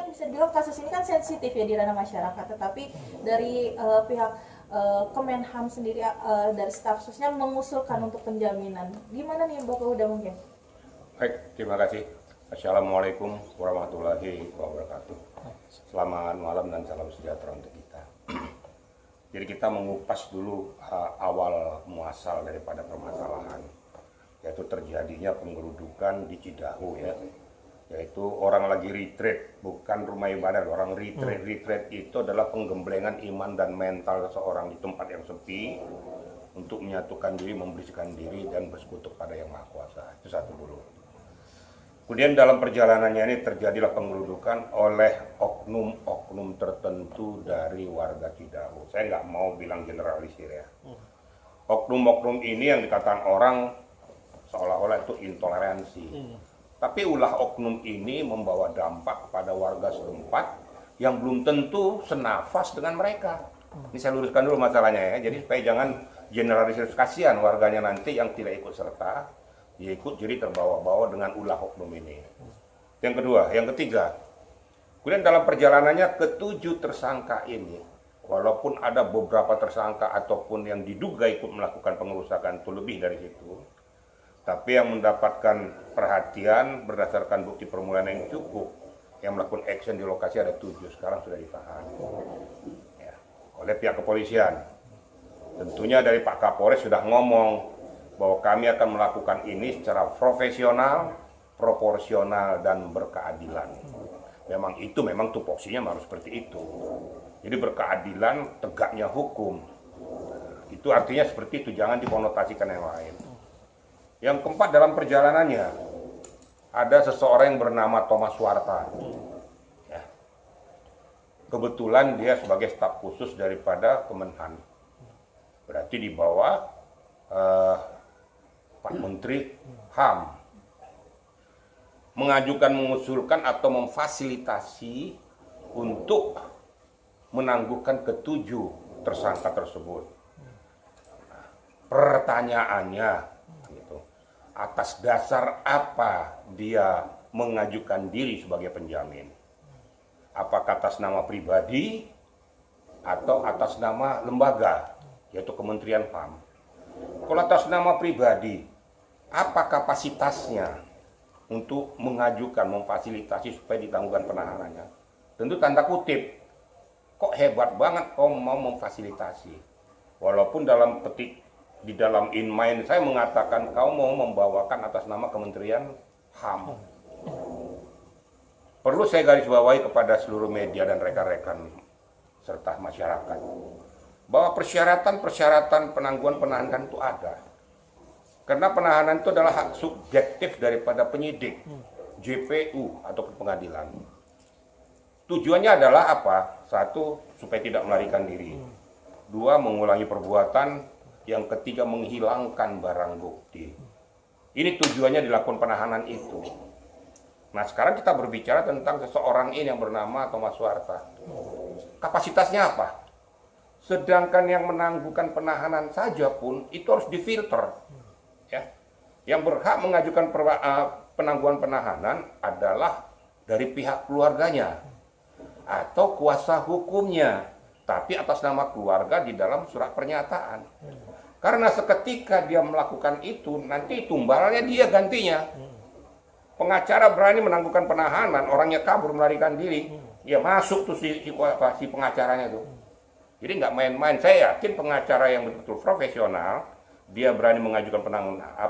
bisa dibilang kasus ini kan sensitif ya di ranah masyarakat, tetapi dari pihak Kemenham sendiri dari staf susnya mengusulkan untuk penjaminan. Gimana nih Bapak Huda mungkin? Baik, terima kasih. Assalamualaikum warahmatullahi wabarakatuh. Selamat malam dan salam sejahtera untuk kita. Jadi kita mengupas dulu awal muasal daripada permasalahan, yaitu terjadinya penggerudukan di Cidahu ya. Yaitu orang lagi retreat, bukan rumah ibadah, orang retreat. Retreat itu adalah penggemblengan iman dan mental seseorang di tempat yang sepi untuk menyatukan diri, membersihkan diri dan bersekutu pada Yang Maha Kuasa. Itu satu dulu. Kemudian dalam perjalanannya ini terjadilah penggerudukan oleh oknum-oknum tertentu dari warga Cidahu. Saya nggak mau bilang generalisir ya. Oknum-oknum ini yang dikatakan orang seolah-olah itu intoleransi. Tapi ulah oknum ini membawa dampak pada warga setempat yang belum tentu senafas dengan mereka. Ini saya luruskan dulu masalahnya ya. Jadi supaya jangan generalisir, kasihan warganya nanti yang tidak ikut serta, dia ikut jadi terbawa-bawa dengan ulah oknum ini. Yang kedua, yang ketiga, kemudian dalam perjalanannya ketujuh tersangka ini, walaupun ada beberapa tersangka ataupun yang diduga ikut melakukan pengerusakan itu lebih dari situ, tapi yang mendapatkan perhatian berdasarkan bukti permulaan yang cukup, yang melakukan action di lokasi ada 7, sekarang sudah ditahan ya, oleh pihak kepolisian. Tentunya dari Pak Kapolres sudah ngomong bahwa kami akan melakukan ini secara profesional, proporsional, dan berkeadilan. Memang tupoksinya harus seperti itu. Jadi berkeadilan, tegaknya hukum. Itu artinya seperti itu, jangan dikonotasikan yang lain. Yang keempat, dalam perjalanannya, ada seseorang yang bernama Thomas Warta. Ya. Kebetulan dia sebagai staf khusus daripada Kemenhan. Berarti di bawah Pak Menteri HAM mengusulkan atau memfasilitasi untuk menangguhkan ketujuh tersangka tersebut. Nah, pertanyaannya, gitu, atas dasar apa dia mengajukan diri sebagai penjamin? Apakah atas nama pribadi atau atas nama lembaga, yaitu Kementerian HAM? Kalau atas nama pribadi, apa kapasitasnya untuk mengajukan, memfasilitasi supaya ditangguhkan penahanannya? Tentu tanda kutip, kok hebat banget kau mau memfasilitasi. Walaupun dalam petik, di dalam in mind saya mengatakan kau mau membawakan atas nama Kementerian HAM. Perlu saya garis bawahi kepada seluruh media dan rekan-rekan serta masyarakat, bahwa persyaratan penangguhan penahanan itu ada. Karena penahanan itu adalah hak subjektif daripada penyidik, JPU atau pengadilan. Tujuannya adalah apa? Satu, supaya tidak melarikan diri. Dua, mengulangi perbuatan. Yang ketiga, menghilangkan barang bukti. Ini tujuannya dilakukan penahanan itu. Nah, sekarang kita berbicara tentang seseorang ini yang bernama Thomas Warta. Kapasitasnya apa? Sedangkan yang menangguhkan penahanan saja pun itu harus difilter. Ya. Yang berhak mengajukan penangguhan penahanan adalah dari pihak keluarganya atau kuasa hukumnya, tapi atas nama keluarga di dalam surat pernyataan. Karena seketika dia melakukan itu, nanti tumbalnya dia gantinya. Pengacara berani menangguhkan penahanan, orangnya kabur melarikan diri, ya masuk tuh si pengacaranya tuh. Jadi nggak main-main. Saya yakin pengacara yang betul-betul profesional, dia berani mengajukan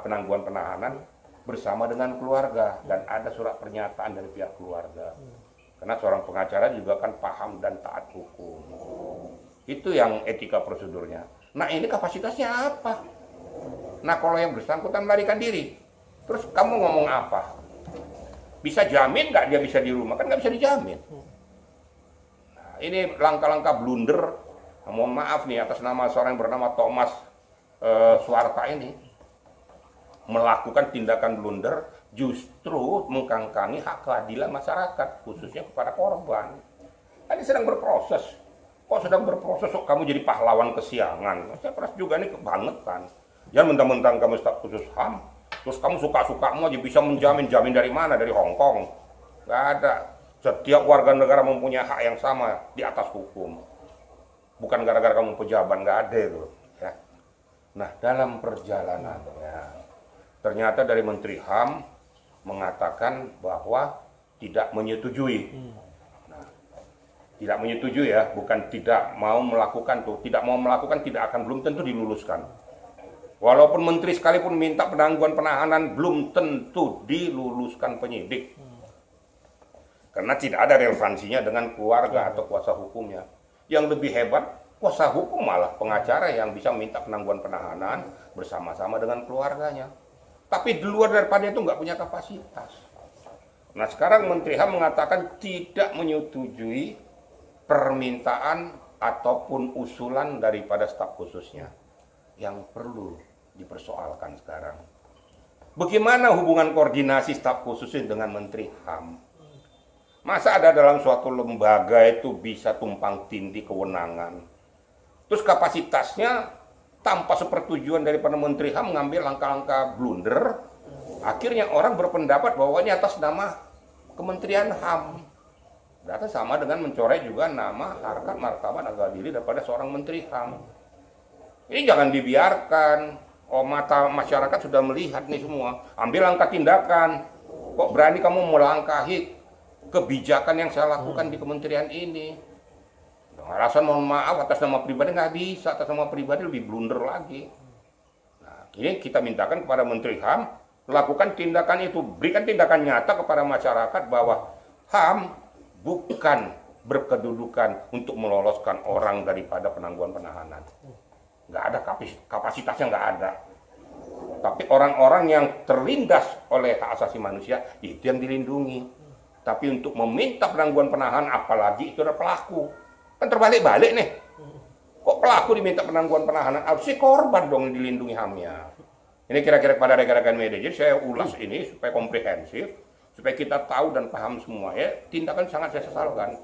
penangguhan penahanan bersama dengan keluarga dan ada surat pernyataan dari pihak keluarga. Karena seorang pengacara juga kan paham dan taat hukum. Itu yang etika prosedurnya. Nah, ini kapasitasnya apa? Nah, kalau yang bersangkutan melarikan diri, terus kamu ngomong apa? Bisa jamin nggak dia bisa di rumah? Kan nggak bisa dijamin. Nah, ini langkah-langkah blunder. Mohon maaf nih atas nama seorang yang bernama Thomas Warta ini melakukan tindakan blunder, justru mengkangkangi hak keadilan masyarakat, khususnya kepada korban. Ini sedang berproses. Kok sedang berproses, kok kamu jadi pahlawan kesiangan? Saya keras juga nih kebangetan. Jangan mentang-mentang kamu staf khusus HAM, terus kamu suka-sukamu aja bisa menjamin dari mana? Dari Hong Kong. Gak ada. Setiap warga negara mempunyai hak yang sama di atas hukum. Bukan gara-gara kamu pejabat, nggak ada itu. Ya. Nah, dalam perjalanannya, ternyata dari Menteri HAM mengatakan bahwa tidak menyetujui. Nah, tidak menyetujui ya, bukan tidak mau melakukan tuh. Tidak mau melakukan tidak akan belum tentu diluluskan. Walaupun menteri sekalipun minta penangguhan penahanan, belum tentu diluluskan penyidik. Karena tidak ada relevansinya dengan keluarga atau kuasa hukumnya. Yang lebih hebat, kuasa hukum malah pengacara yang bisa minta penangguhan penahanan bersama-sama dengan keluarganya. Tapi di luar daripada itu nggak punya kapasitas. Nah sekarang Menteri HAM mengatakan tidak menyetujui permintaan ataupun usulan daripada staf khususnya. Yang perlu dipersoalkan sekarang. Bagaimana hubungan koordinasi staf khususnya dengan Menteri HAM? Masa ada dalam suatu lembaga itu bisa tumpang tindih kewenangan. Terus kapasitasnya tanpa sepersetujuan daripada Menteri HAM mengambil langkah-langkah blunder. Akhirnya orang berpendapat bahwa ini atas nama Kementerian HAM. Data sama dengan mencoreng juga nama, harkat, martabat, harga diri daripada seorang Menteri HAM. Ini jangan dibiarkan. Oh, mata masyarakat sudah melihat nih semua. Ambil langkah tindakan. Kok berani kamu melangkahi kebijakan yang saya lakukan di kementerian ini? Dengan alasan mohon maaf atas nama pribadi, nggak bisa. Atas nama pribadi lebih blunder lagi. Nah, ini kita mintakan kepada Menteri HAM lakukan tindakan itu, berikan tindakan nyata kepada masyarakat bahwa HAM bukan berkedudukan untuk meloloskan orang daripada penangguhan penahanan. Nggak ada kapasitasnya, nggak ada. Tapi orang-orang yang terlindas oleh hak asasi manusia itu yang dilindungi. Tapi untuk meminta penangguhan penahanan, apalagi itu ada pelaku, kan terbalik-balik nih. Kok pelaku diminta penangguhan penahanan, harusnya korban dong yang dilindungi HAM-nya. Ini kira-kira pada rekan-rekan media. Jadi saya ulas ini supaya komprehensif, supaya kita tahu dan paham semua ya. Tindakan sangat saya sesalkan.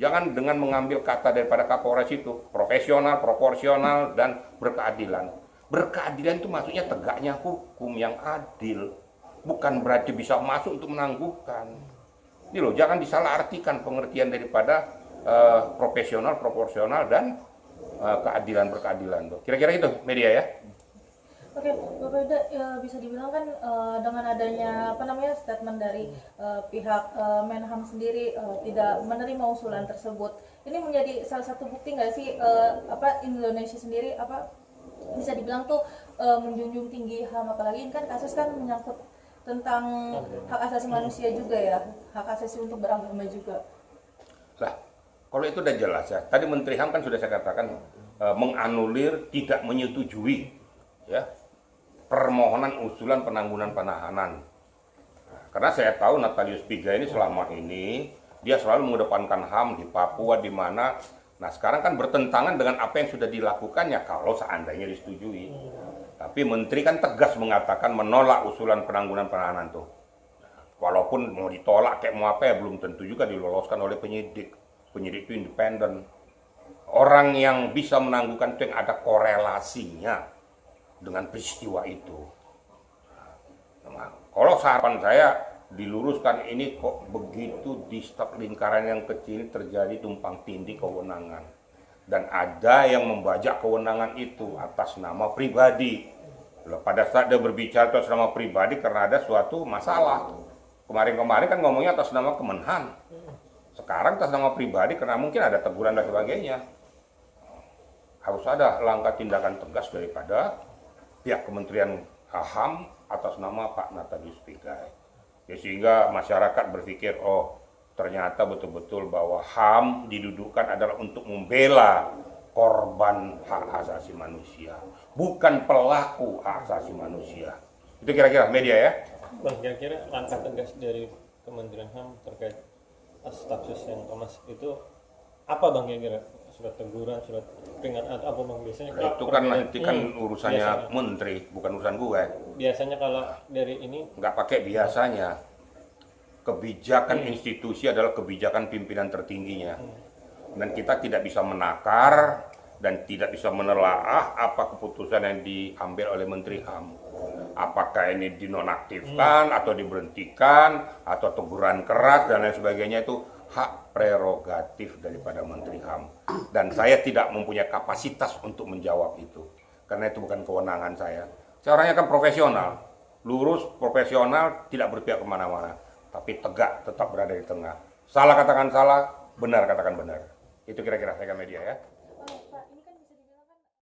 Jangan dengan mengambil kata daripada Kapolres itu profesional, proporsional, dan berkeadilan. Berkeadilan itu maksudnya tegaknya hukum yang adil, bukan berarti bisa masuk untuk menangguhkan. Ini loh, jangan disalahartikan pengertian daripada profesional, proporsional, dan keadilan berkeadilan tuh. Kira-kira itu media ya. Oke, Bapak Yuda, bisa dibilang kan dengan adanya statement dari pihak Menham sendiri tidak menerima usulan tersebut. Ini menjadi salah satu bukti nggak sih Indonesia sendiri bisa dibilang tuh menjunjung tinggi HAM, apalagi ini kan kasus kan menyangkut tentang hak asasi manusia juga ya, hak asasi untuk beragama juga. Lah, kalau itu udah jelas ya. Tadi Menteri HAM kan sudah saya katakan menganulir, tidak menyetujui ya permohonan usulan penangguhan penahanan. Karena saya tahu Natalius Pigai ini selama ini dia selalu mengedepankan HAM di Papua di mana. Nah sekarang kan bertentangan dengan apa yang sudah dilakukannya kalau seandainya disetujui. Tapi Menteri kan tegas mengatakan menolak usulan penangguhan penahanan tuh. Walaupun mau ditolak kayak mau apa ya belum tentu juga diloloskan oleh penyidik. Penyidik itu independen. Orang yang bisa menangguhkan itu yang ada korelasinya dengan peristiwa itu. Nah, kalau harapan saya diluruskan ini kok begitu di staf lingkaran yang kecil terjadi tumpang tindih kewenangan. Dan ada yang membajak kewenangan itu atas nama pribadi. Pada saat dia berbicara atas nama pribadi karena ada suatu masalah. Kemarin-kemarin kan ngomongnya atas nama Kemenhan. Sekarang atas nama pribadi karena mungkin ada teguran dan sebagainya. Harus ada langkah tindakan tegas daripada pihak Kementerian HAM atas nama Pak Natalius Pigai. Ya, sehingga masyarakat berpikir, oh ternyata betul-betul bahwa HAM didudukkan adalah untuk membela korban hak asasi manusia, bukan pelaku hak asasi manusia. Itu kira-kira media ya. Bang, kira-kira langkah tegas dari Kementerian HAM terkait staf sus yang Thomas itu apa Bang kira-kira? Surat teguran, surat peringatan atau apa Bang biasanya? Nah, itu kan nanti kan urusannya biasanya menteri, bukan urusan gue. Biasanya kalau dari ini nggak pakai biasanya. Kebijakan institusi adalah kebijakan pimpinan tertingginya. Dan kita tidak bisa menakar dan tidak bisa menelaah apa keputusan yang diambil oleh Menteri HAM. Apakah ini dinonaktifkan atau diberhentikan atau teguran keras dan lain sebagainya, itu hak prerogatif daripada Menteri HAM, dan saya tidak mempunyai kapasitas untuk menjawab itu karena itu bukan kewenangan saya. Saya orangnya kan profesional, lurus, profesional, tidak berpihak kemana-mana, tapi tegak, tetap berada di tengah. Salah katakan salah, benar katakan benar. Itu kira-kira saya media ya.